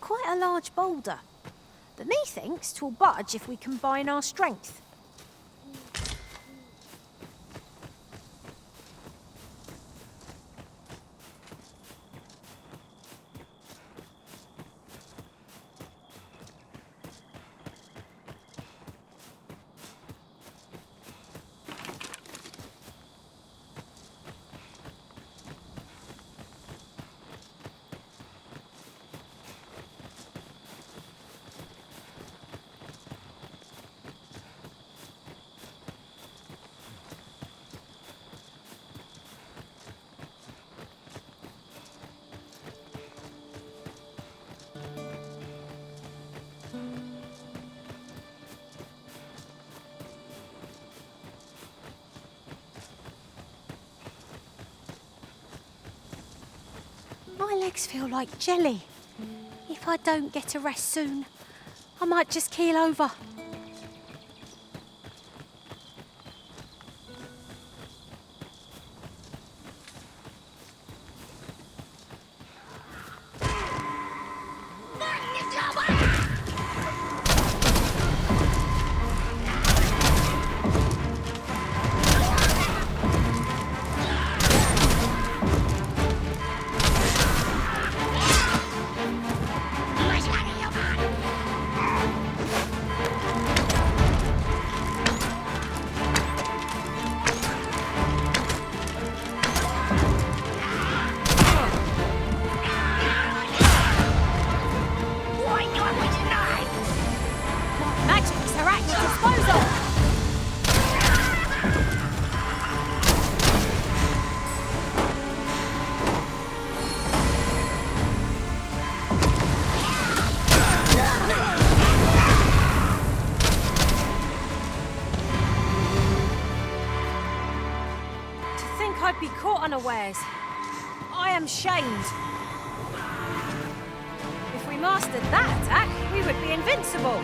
quite a large boulder, but methinks 'twill budge if we combine our strength. My legs feel like jelly. If I don't get a rest soon, I might just keel over. I'd be caught unawares. I am shamed. If we mastered that attack, we would be invincible.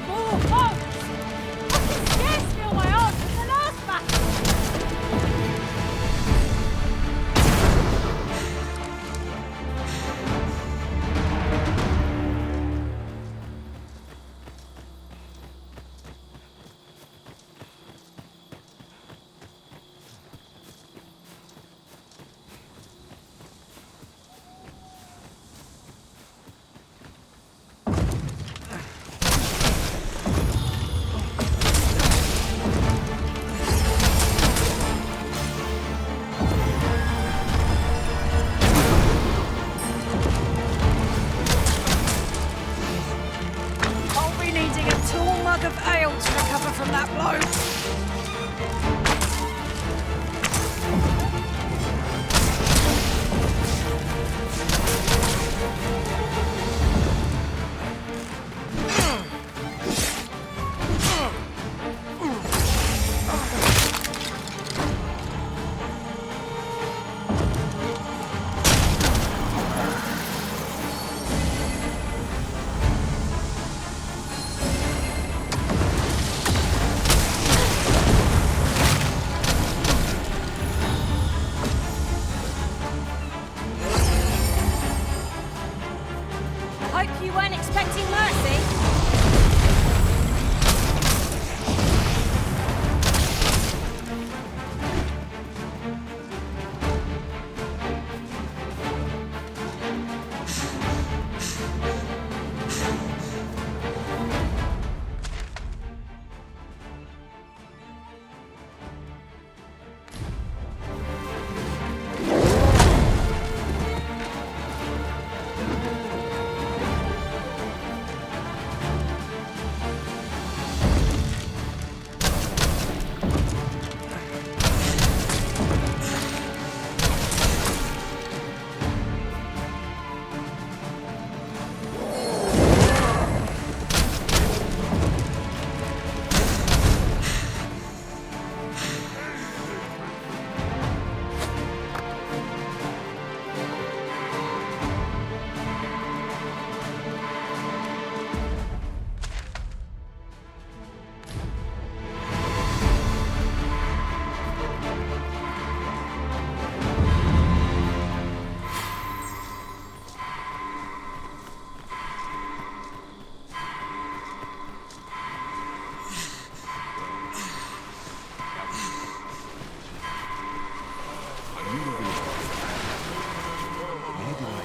More bolts! I can scarce feel my arms from the last battle. Of ale to recover from that blow. Hope you weren't expecting mercy.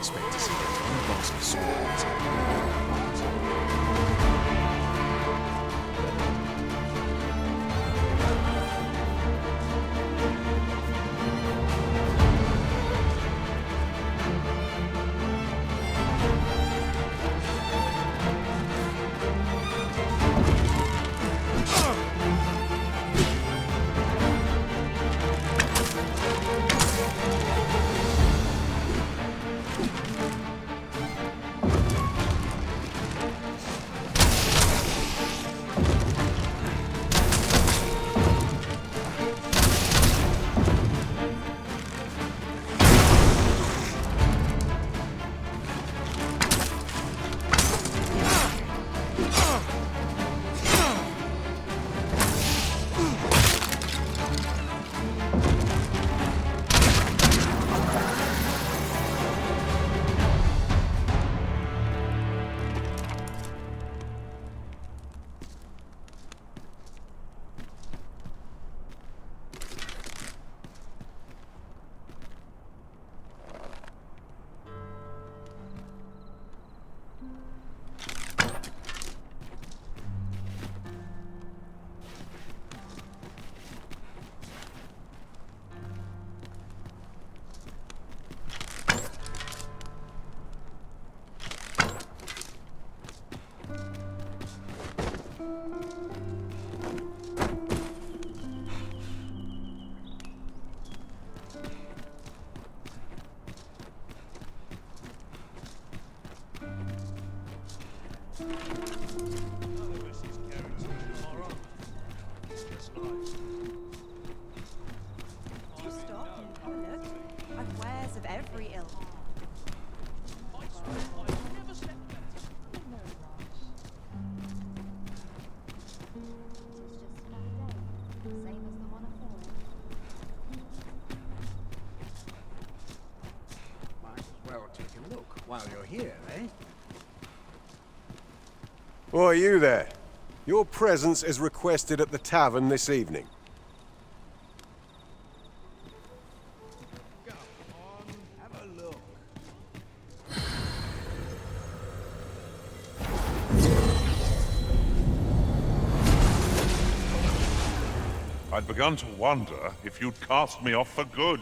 expect to see the whole boss of swords. While you're here, eh? Why, you there? Your presence is requested at the tavern this evening. Come on, have a look. I'd begun to wonder if you'd cast me off for good.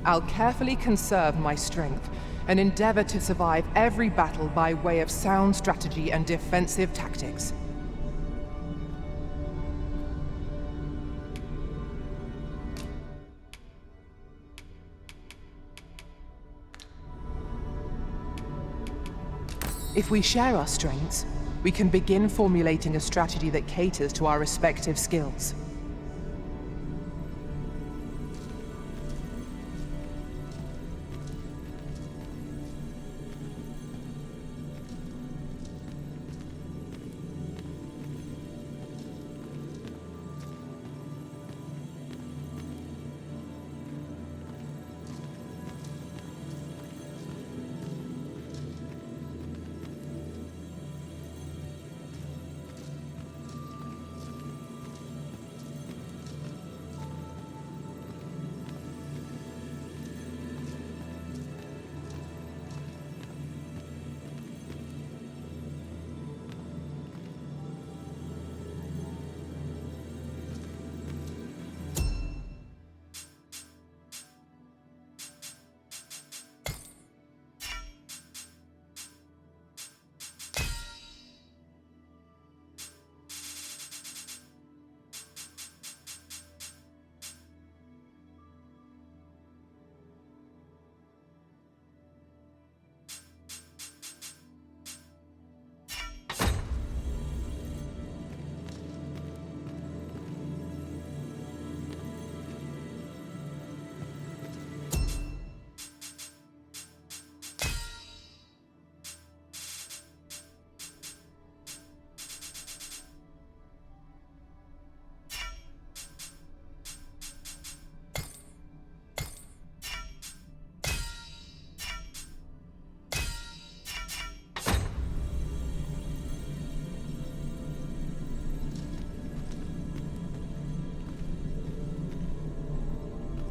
I'll carefully conserve my strength and endeavor to survive every battle by way of sound strategy and defensive tactics. If we share our strengths, we can begin formulating a strategy that caters to our respective skills.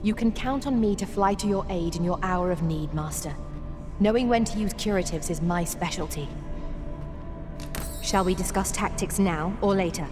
You can count on me to fly to your aid in your hour of need, Master. Knowing when to use curatives is my specialty. Shall we discuss tactics now or later?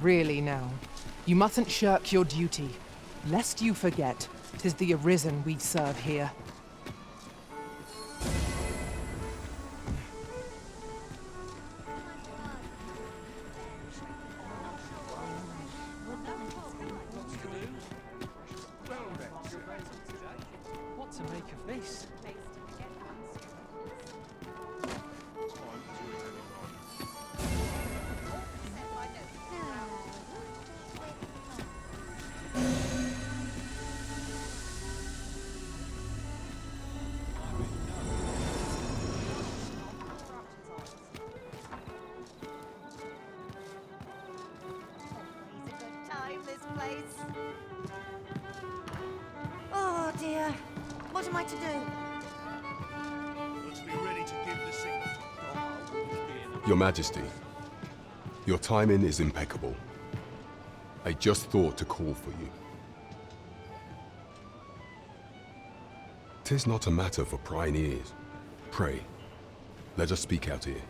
Really now, you mustn't shirk your duty, lest you forget 'tis the Arisen we serve here. What to make of this? Oh dear. What am I to do? Let's be ready to give the signal. Your Majesty, your timing is impeccable. I just thought to call for you. 'Tis not a matter for prying ears. Pray, let us speak out here.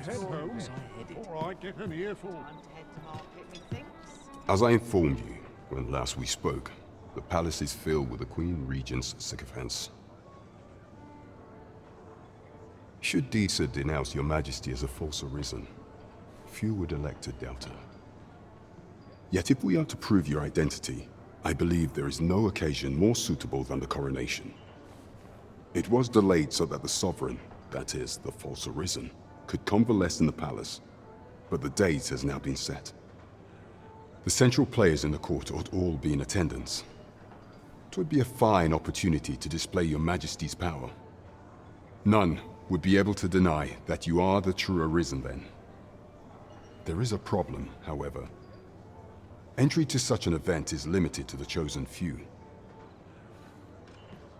Head home. All right, get an earful. As I informed you when last we spoke, the palace is filled with the Queen Regent's sycophants. Should Isa denounce your Majesty as a false Arisen, few would elect to doubt her. Yet if we are to prove your identity, I believe there is no occasion more suitable than the coronation. It was delayed so that the Sovran, that is, the false Arisen, could convalesce in the palace, but the date has now been set. The central players in the court ought all be in attendance. 'Twould be a fine opportunity to display your Majesty's power. None would be able to deny that you are the true Arisen then. There is a problem, however. Entry to such an event is limited to the chosen few.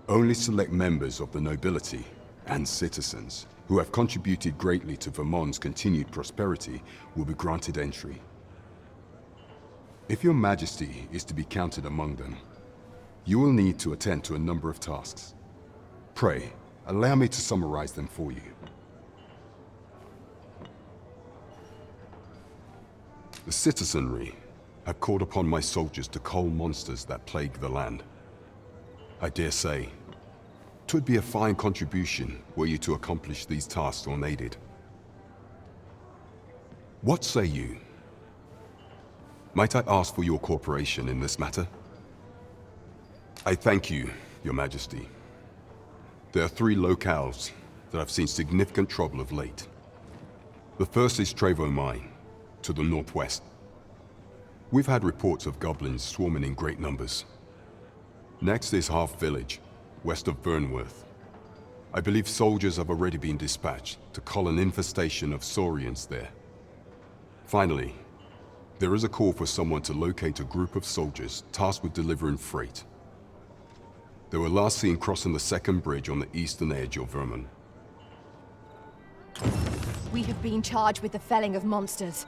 Only select members of the nobility and citizens who have contributed greatly to Vermont's continued prosperity will be granted entry. If your Majesty is to be counted among them, you will need to attend to a number of tasks. Pray, allow me to summarize them for you. The citizenry have called upon my soldiers to cull monsters that plague the land. I dare say, 'twould be a fine contribution were you to accomplish these tasks unaided. What say you? Might I ask for your cooperation in this matter? I thank you, Your Majesty. There are 3 locales that have seen significant trouble of late. The first is Trevo Mine, to the northwest. We've had reports of goblins swarming in great numbers. Next is Half Village, west of Vernworth. I believe soldiers have already been dispatched to cull an infestation of saurians there. Finally, there is a call for someone to locate a group of soldiers tasked with delivering freight. They were last seen crossing the second bridge on the eastern edge of Vermont. We have been charged with the felling of monsters.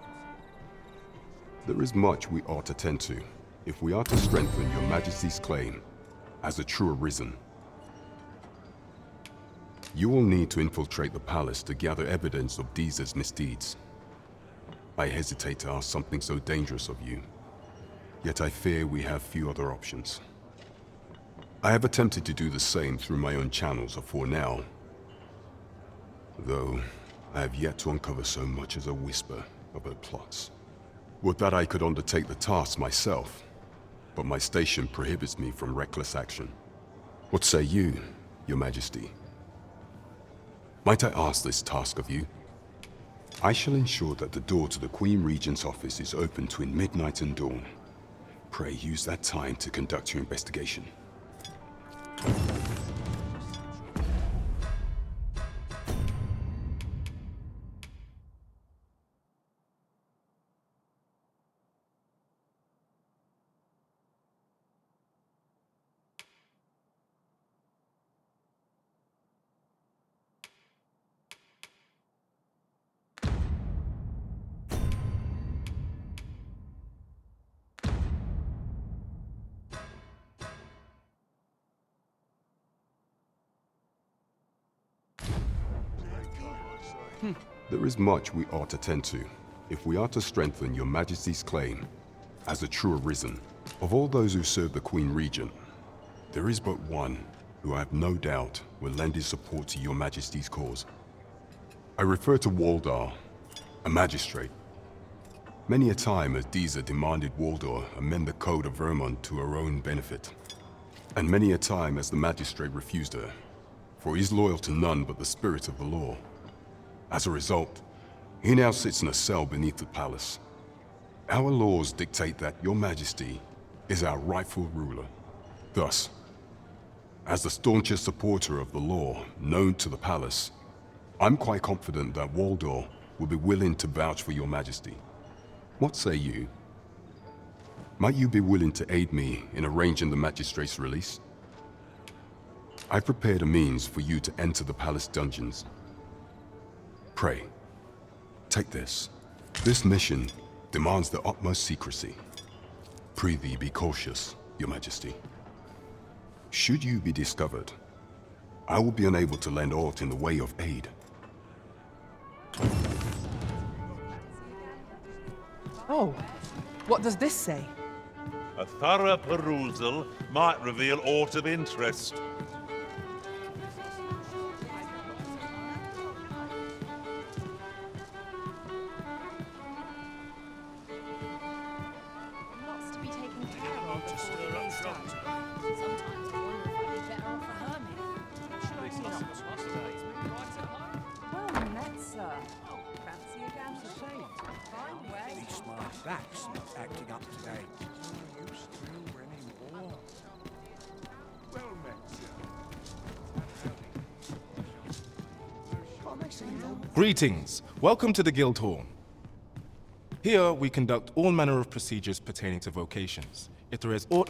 There is much we ought to tend to if we are to strengthen your Majesty's claim as a true Arisen. You will need to infiltrate the palace to gather evidence of Disa's misdeeds. I hesitate to ask something so dangerous of you, yet I fear we have few other options. I have attempted to do the same through my own channels afore now, though I have yet to uncover so much as a whisper of her plots. Would that I could undertake the task myself, but my station prohibits me from reckless action. What say you, Your Majesty? Might I ask this task of you? I shall ensure that the door to the Queen Regent's office is open between midnight and dawn. Pray use that time to conduct your investigation. There is much we ought to tend to, if we are to strengthen Your Majesty's claim as a true Arisen. Of all those who serve the Queen Regent, there is but one who I have no doubt will lend his support to Your Majesty's cause. I refer to Waldar, a magistrate. Many a time has Isa demanded Waldar amend the Code of Vermont to her own benefit. And many a time has the magistrate refused her, for he is loyal to none but the spirit of the law. As a result, he now sits in a cell beneath the palace. Our laws dictate that Your Majesty is our rightful ruler. Thus, as the staunchest supporter of the law known to the palace, I'm quite confident that Waldor will be willing to vouch for Your Majesty. What say you? Might you be willing to aid me in arranging the magistrate's release? I've prepared a means for you to enter the palace dungeons. Pray, take this. This mission demands the utmost secrecy. Prithee be cautious, Your Majesty. Should you be discovered, I will be unable to lend aught in the way of aid. Oh, what does this say? A thorough perusal might reveal aught of interest. Lots to be taken care of. Sometimes I wonder if I'd be better off a hermit. Well met, sir. Fancy a gamble? Fine wares. These smart backs not acting up today. No use through anymore. Well met, sir. Greetings. Welcome to the Guild Hall. Here we conduct all manner of procedures pertaining to vocations. If there is aught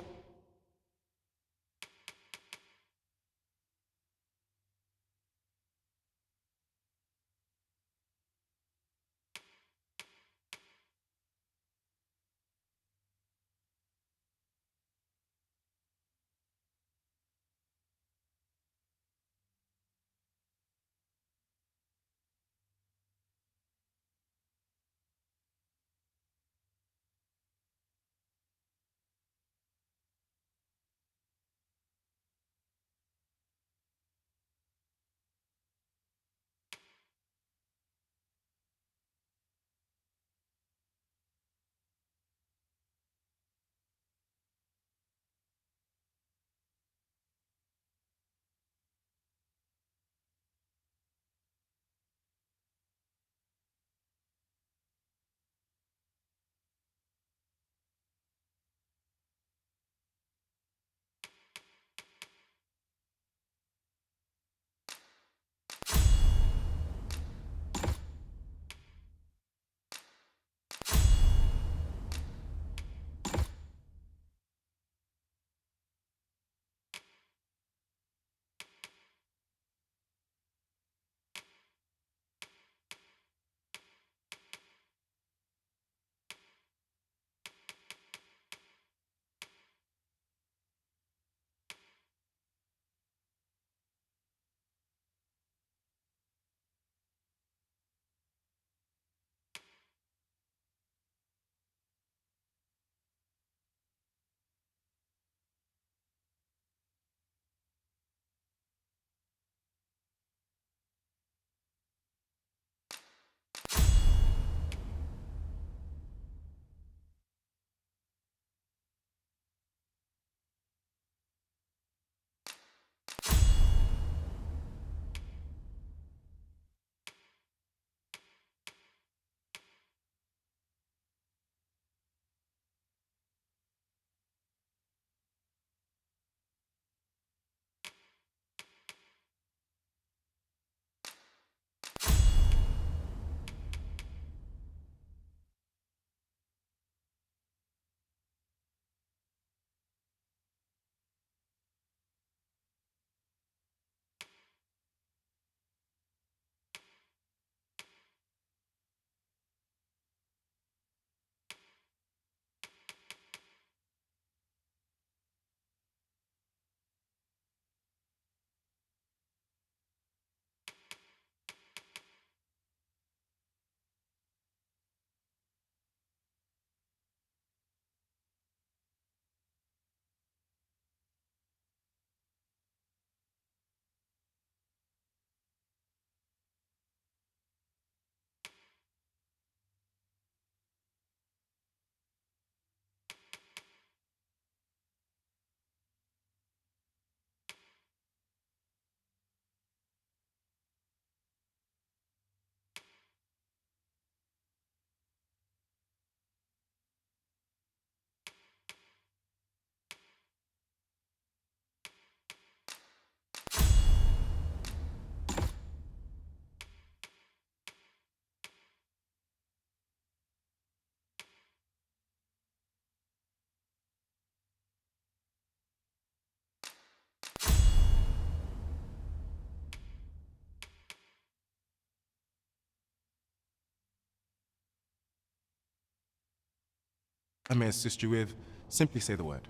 I may assist you with, simply say the word.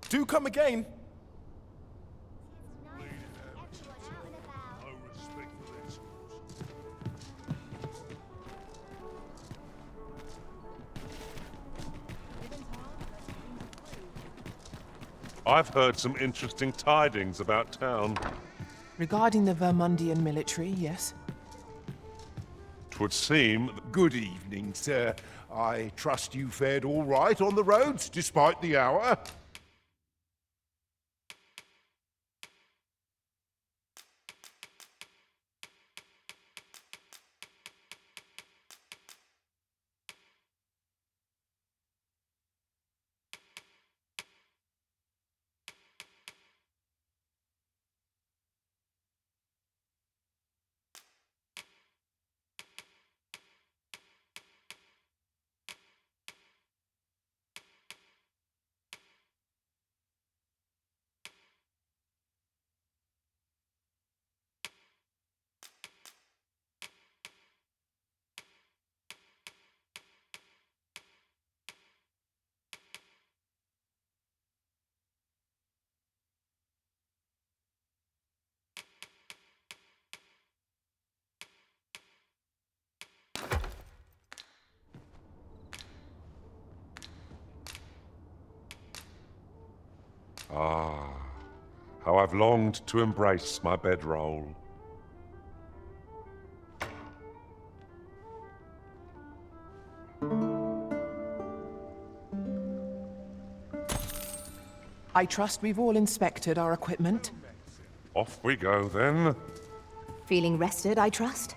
Do come again! I've heard some interesting tidings about town. Regarding the Vermundian military, yes? 'Twould seem Good evening, sir. I trust you fared all right on the roads, despite the hour. Ah, how I've longed to embrace my bedroll. I trust we've all inspected our equipment. Off we go then. Feeling rested, I trust?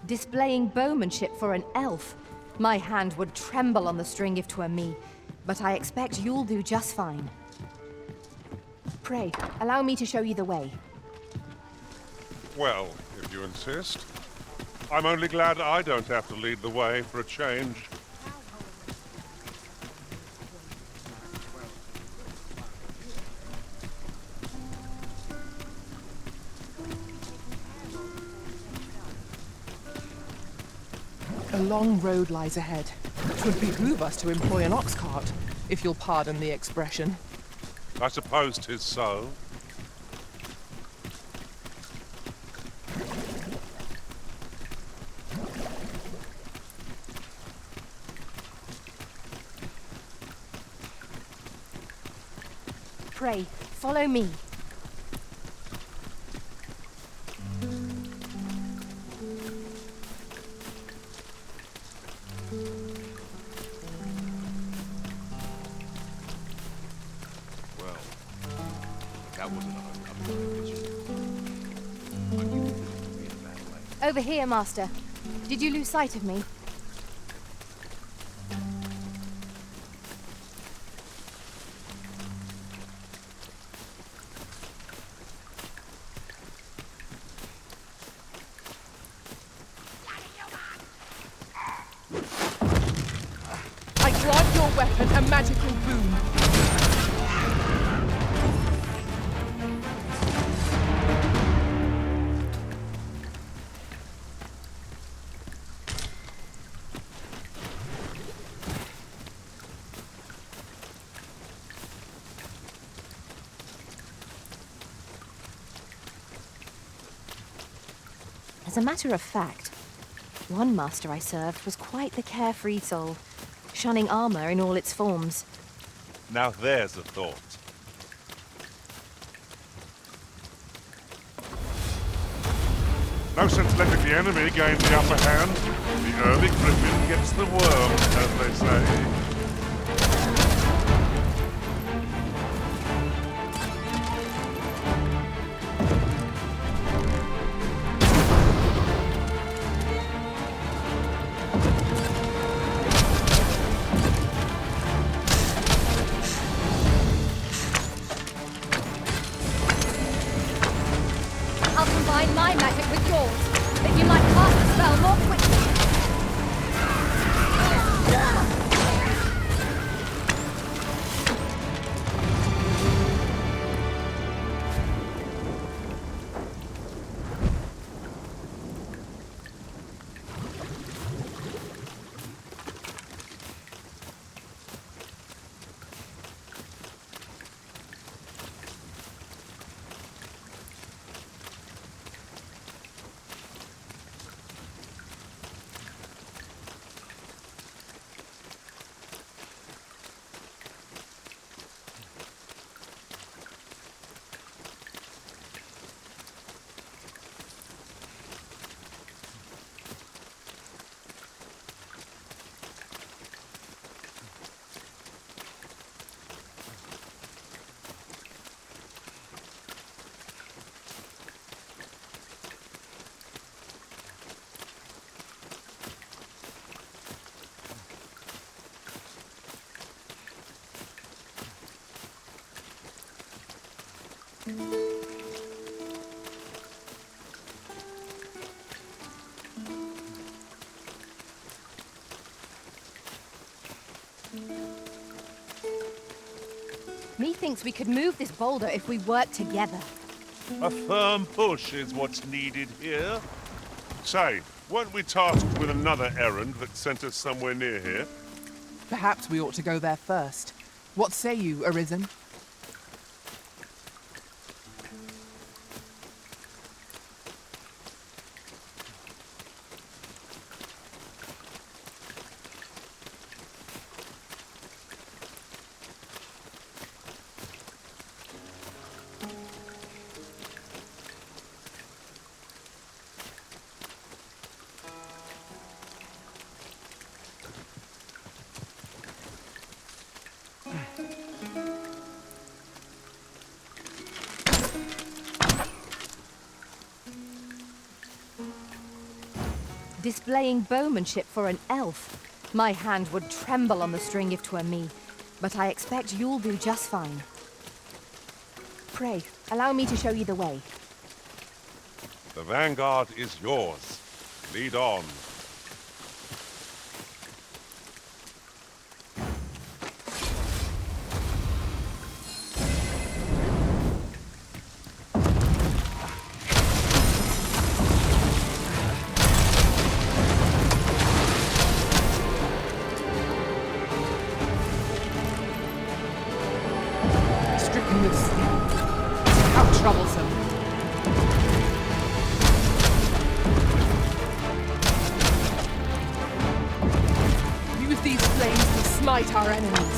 Displaying bowmanship for an elf. My hand would tremble on the string if 'twere me, but I expect you'll do just fine. Pray, allow me to show you the way. Well, if you insist. I'm only glad I don't have to lead the way for a change. A long road lies ahead. It would behoove us to employ an ox cart, if you'll pardon the expression. I suppose 'tis so. Pray, follow me. Well, that wasn't a homecoming, did you? But you didn't look me in a bad way. Over here, Master. Did you lose sight of me? I grant your weapon a magical boon. As a matter of fact, one master I served was quite the carefree soul, shunning armor in all its forms. Now there's a thought. No sense letting the enemy gain the upper hand. The early griffin gets the worm, as they say. I'll combine my magic with yours, that you might cast the spell more quickly. Methinks we could move this boulder if we work together. A firm push is what's needed here. Say, weren't we tasked with another errand that sent us somewhere near here? Perhaps we ought to go there first. What say you, Arisen? Displaying bowmanship for an elf. My hand would tremble on the string if 'twere me, but I expect you'll do just fine. Pray, allow me to show you the way. The vanguard is yours. Lead on. Stricken with sleep. How troublesome. Use these flames to smite our enemies.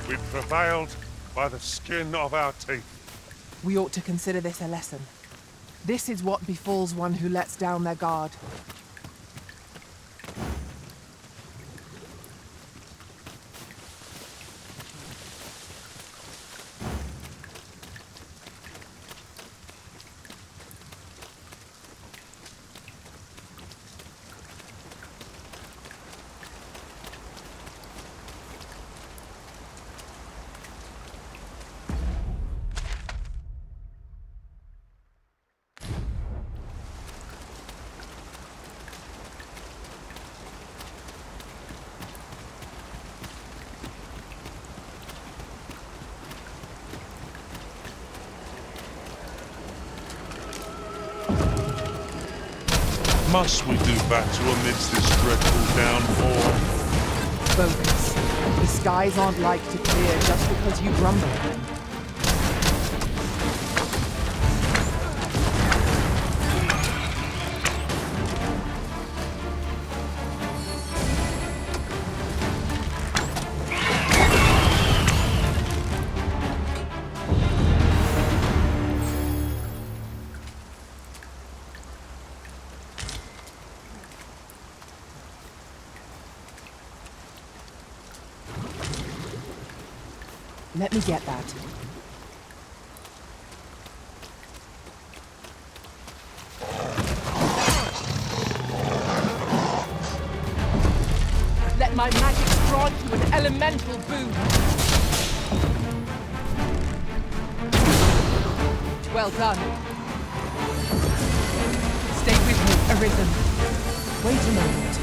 We prevailed by the skin of our teeth. We ought to consider this a lesson. This is what befalls one who lets down their guard. Must we do battle amidst this dreadful downpour? Focus. The skies aren't like to clear just because you grumble at them. Let me get that. Let my magic grant you an elemental boon. Well done. Stay with me, Arisen. Wait a moment.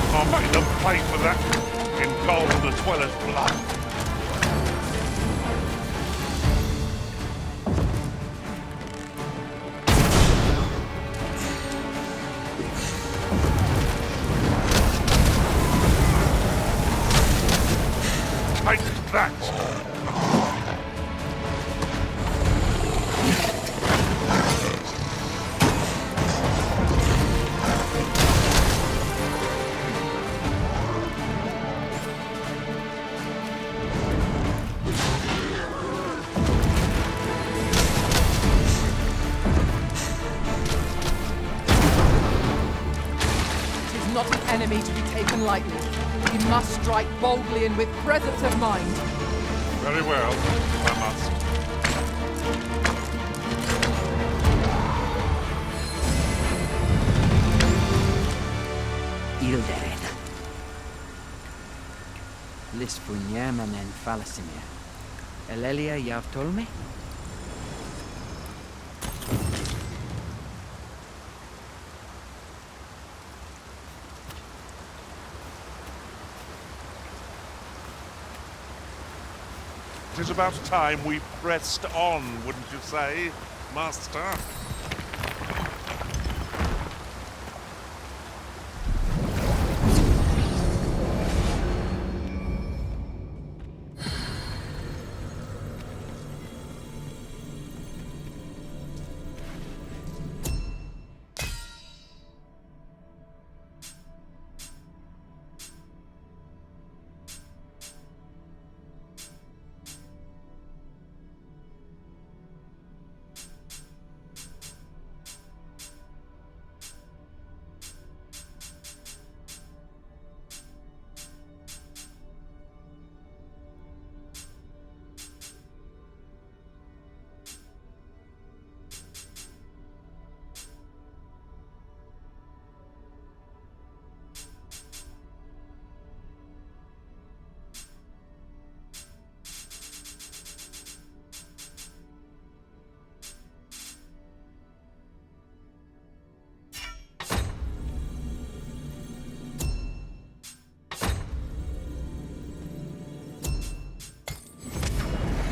I'll make them pay for that in gold as well as blood. Take that! enemy to be taken lightly. We must strike boldly and with presence of mind. Very well, if I must. Ilderen. Lisfunjämänen falasimia. Elelia javtolme? It is about time we pressed on, wouldn't you say, Master?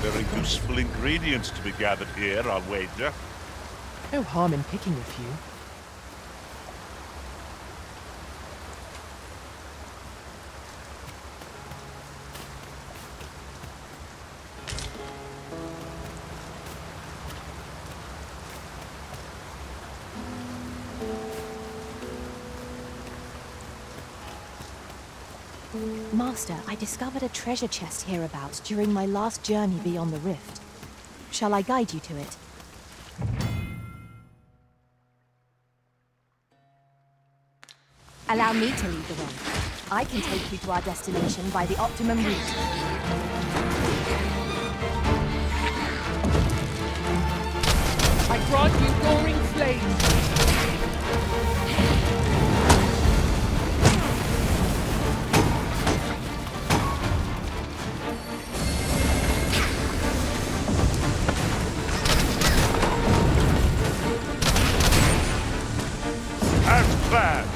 Very useful ingredients to be gathered here, I'll wager. No harm in picking a few. Master, I discovered a treasure chest hereabouts during my last journey beyond the rift. Shall I guide you to it? Allow me to lead the way. I can take you to our destination by the optimum route. I grant you roaring flames. As planned.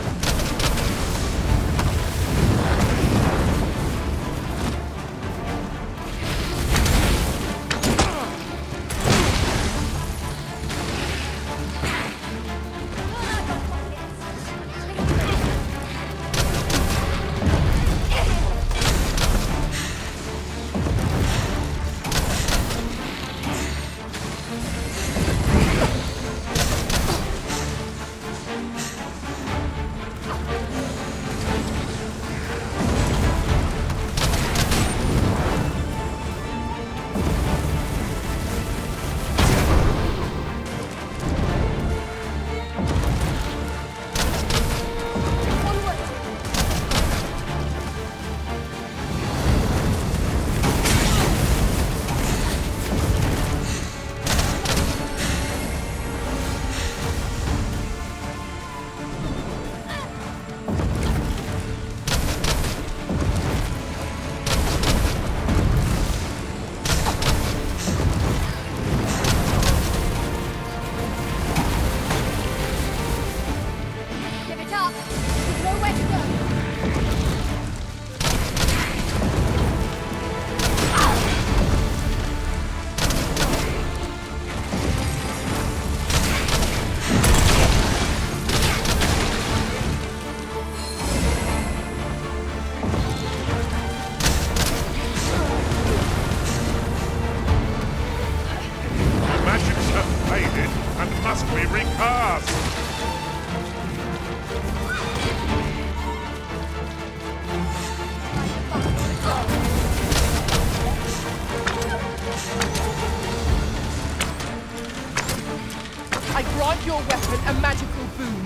I grant your weapon a magical boon.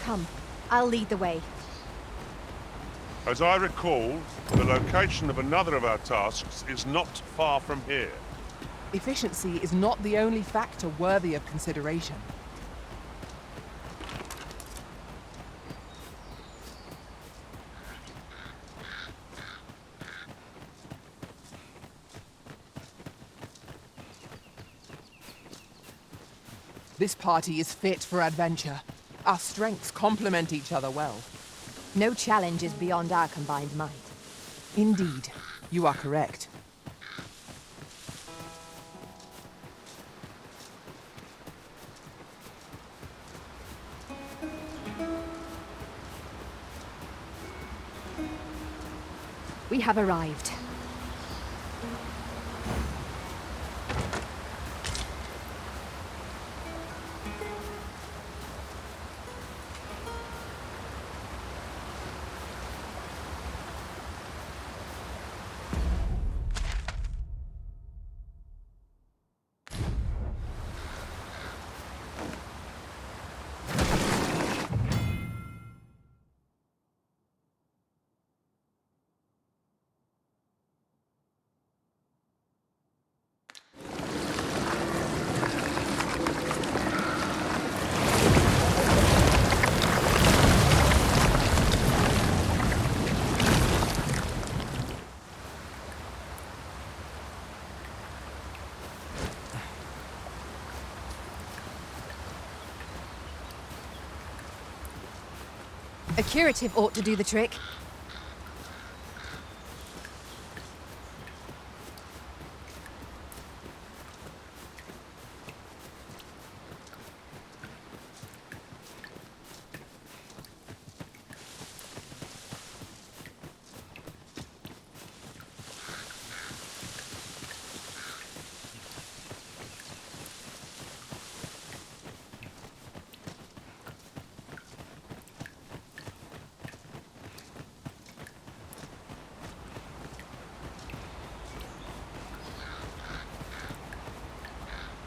Come, I'll lead the way. As I recall, the location of another of our tasks is not far from here. Efficiency is not the only factor worthy of consideration. This party is fit for adventure. Our strengths complement each other well. No challenge is beyond our combined might. Indeed, you are correct. We have arrived. A curative ought to do the trick.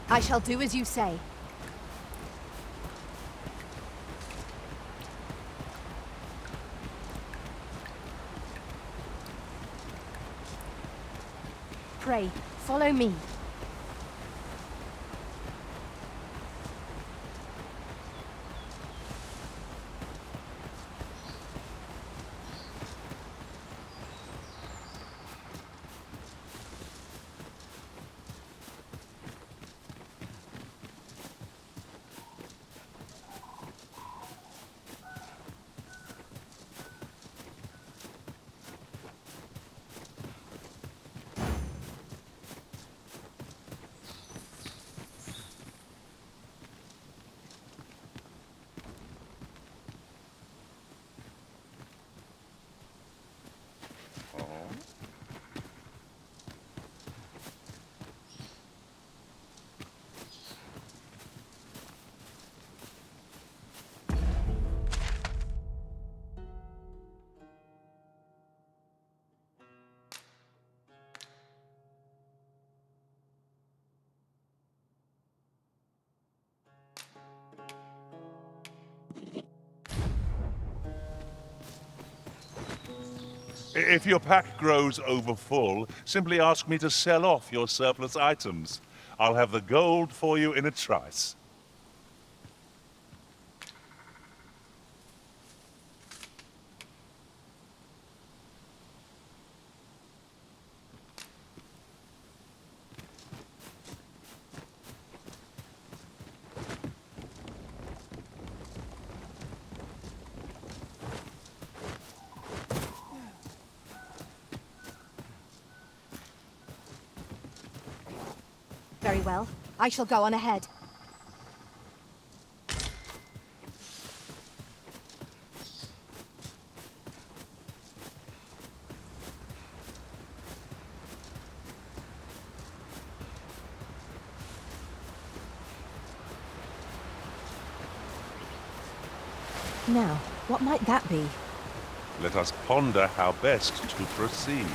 I shall do as you say. Pray, follow me. If your pack grows overfull, simply ask me to sell off your surplus items. I'll have the gold for you in a trice. Very well. I shall go on ahead. Now, what might that be? Let us ponder how best to proceed.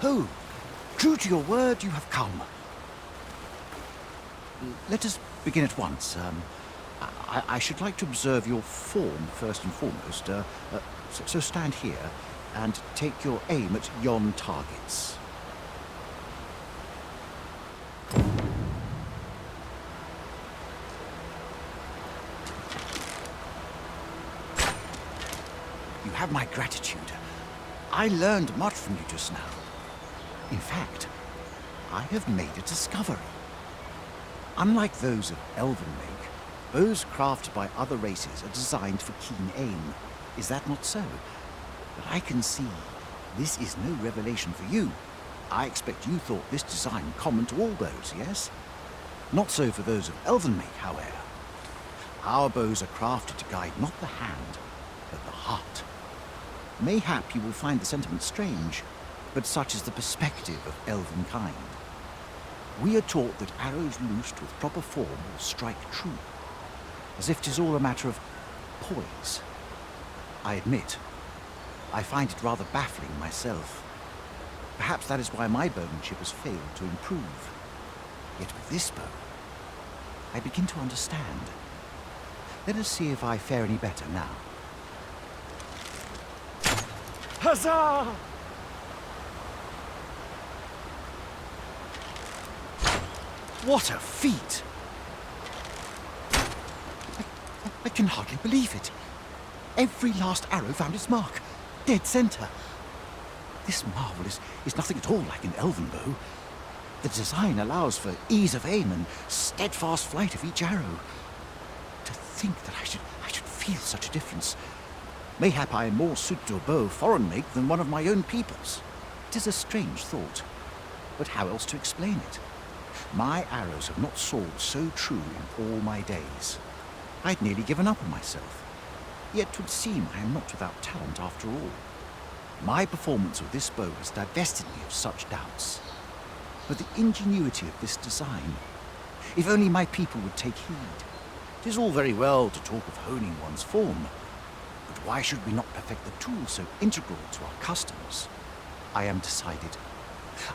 Oh, true to your word, you have come. Let us begin at once. I should like to observe your form first and foremost. So stand here and take your aim at yon targets. You have my gratitude. I learned much from you just now. In fact, I have made a discovery. Unlike those of Elven make, bows crafted by other races are designed for keen aim. Is that not so? But I can see this is no revelation for you. I expect you thought this design common to all bows, yes? Not so for those of Elven make, however. Our bows are crafted to guide not the hand, but the heart. Mayhap you will find the sentiment strange, but such is the perspective of elven kind. We are taught that arrows loosed with proper form will strike true, as if 'tis all a matter of poise. I admit, I find it rather baffling myself. Perhaps that is why my bowmanship has failed to improve. Yet with this bow, I begin to understand. Let us see if I fare any better now. Huzzah! What a feat! I can hardly believe it. Every last arrow found its mark. Dead center. This marvel is nothing at all like an elven bow. The design allows for ease of aim and steadfast flight of each arrow. To think that I should feel such a difference. Mayhap I am more suited to a bow foreign make than one of my own people's. It is a strange thought, but how else to explain it? My arrows have not soared so true in all my days. I'd nearly given up on myself. Yet 'twould seem I am not without talent after all. My performance with this bow has divested me of such doubts. But the ingenuity of this design, if only my people would take heed. It is all very well to talk of honing one's form, but why should we not perfect the tool so integral to our customs? I am decided.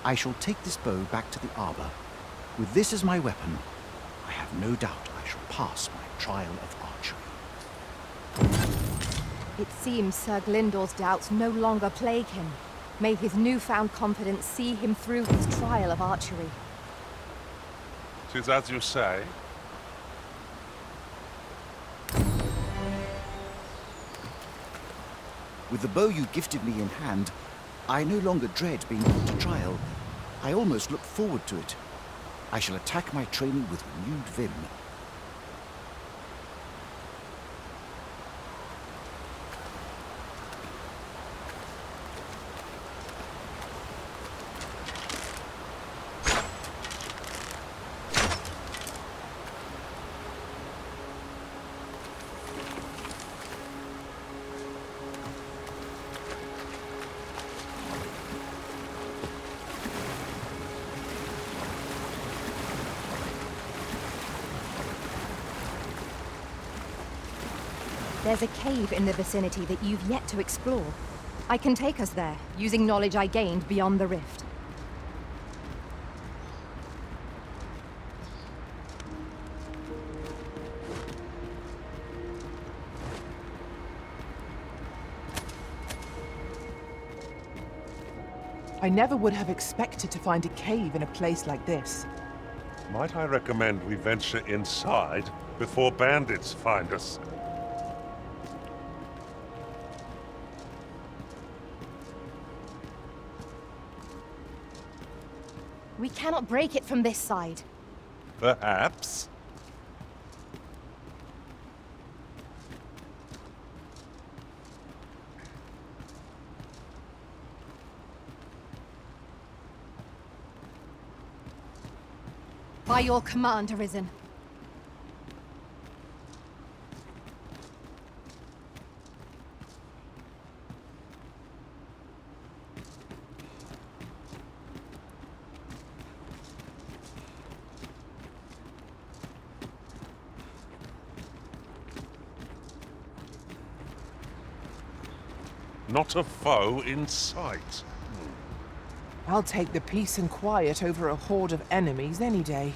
I shall take this bow back to the arbor. With this as my weapon, I have no doubt I shall pass my trial of archery. It seems Sir Glyndor's doubts no longer plague him. May his newfound confidence see him through his trial of archery. 'Tis as you say. With the bow you gifted me in hand, I no longer dread being put to trial. I almost look forward to it. I shall attack my training with renewed vim. There's a cave in the vicinity that you've yet to explore. I can take us there, using knowledge I gained beyond the rift. I never would have expected to find a cave in a place like this. Might I recommend we venture inside before bandits find us? We cannot break it from this side. Perhaps. By your command, Arisen. Not a foe in sight. I'll take the peace and quiet over a horde of enemies any day.